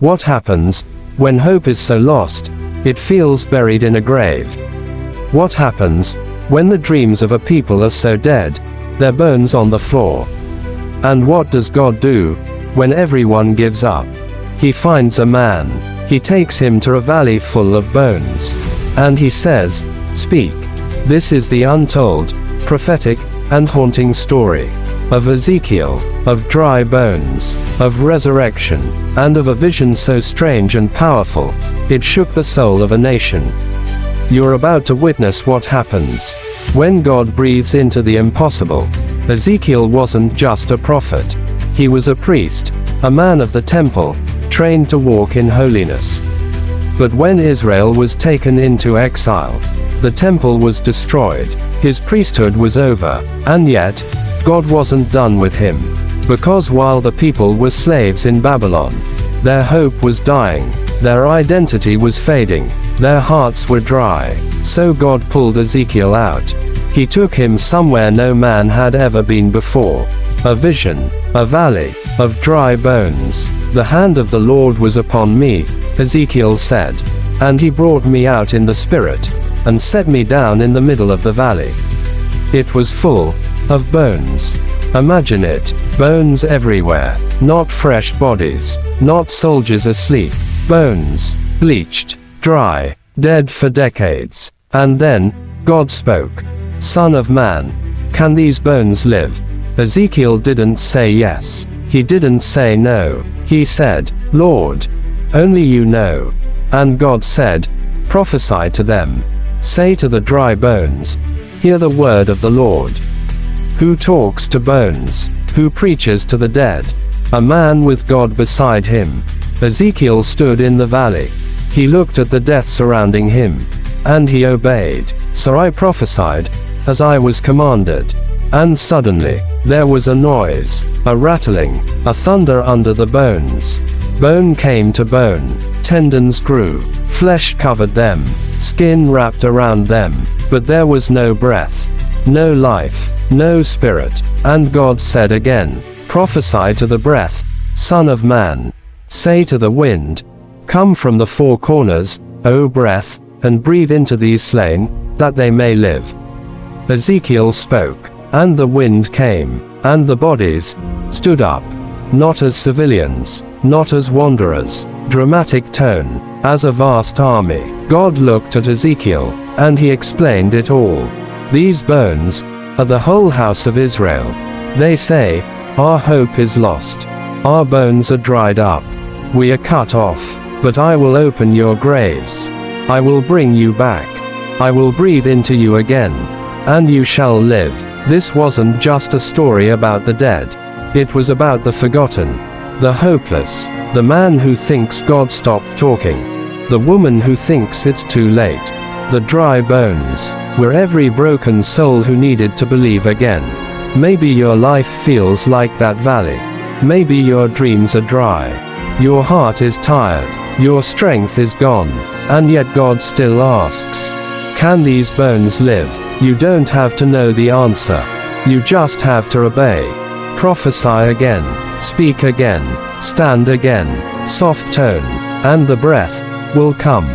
What happens when hope is so lost, it feels buried in a grave? What happens when the dreams of a people are so dead, their bones on the floor? And what does God do when everyone gives up? He finds a man. He takes him to a valley full of bones. And he says, "Speak." This is the untold, prophetic, and haunting story of Ezekiel, of dry bones, of resurrection, and of a vision so strange and powerful, it shook the soul of a nation. You're about to witness what happens when God breathes into the impossible. Ezekiel wasn't just a prophet. He was a priest, a man of the temple, trained to walk in holiness. But when Israel was taken into exile, the temple was destroyed, his priesthood was over, and yet, God wasn't done with him. Because while the people were slaves in Babylon, their hope was dying, their identity was fading, their hearts were dry. So God pulled Ezekiel out. He took him somewhere no man had ever been before. A vision, a valley of dry bones. "The hand of the Lord was upon me," Ezekiel said, "and he brought me out in the spirit, and set me down in the middle of the valley. It was full of bones." Imagine it, bones everywhere, not fresh bodies, not soldiers asleep, bones, bleached, dry, dead for decades. And then, God spoke, "Son of man, can these bones live?" Ezekiel didn't say yes. He didn't say no. He said, "Lord, only you know." And God said, "Prophesy to them. Say to the dry bones, hear the word of the Lord." Who talks to bones? Who preaches to the dead? A man with God beside him. Ezekiel stood in the valley. He looked at the death surrounding him. And he obeyed. "So I prophesied, as I was commanded. And suddenly, there was a noise, a rattling, a thunder under the bones. Bone came to bone, tendons grew, flesh covered them, skin wrapped around them, but there was no breath, no life, no spirit. And God said again, "Prophesy to the breath, Son of man. Say to the wind, come from the four corners, O breath, and breathe into these slain, that they may live." Ezekiel spoke, and the wind came, and the bodies stood up, not as civilians, not as wanderers, dramatic tone, as a vast army. God looked at Ezekiel, and he explained it all. "These bones are the whole house of Israel. They say, our hope is lost. Our bones are dried up. We are cut off. But I will open your graves. I will bring you back. I will breathe into you again. And you shall live." This wasn't just a story about the dead. It was about the forgotten, the hopeless, the man who thinks God stopped talking, the woman who thinks it's too late, the dry bones, where every broken soul who needed to believe again. Maybe your life feels like that valley. Maybe your dreams are dry. Your heart is tired. Your strength is gone. And yet God still asks, can these bones live? You don't have to know the answer. You just have to obey. Prophesy again. Speak again. Stand again. Soft tone. And the breath will come.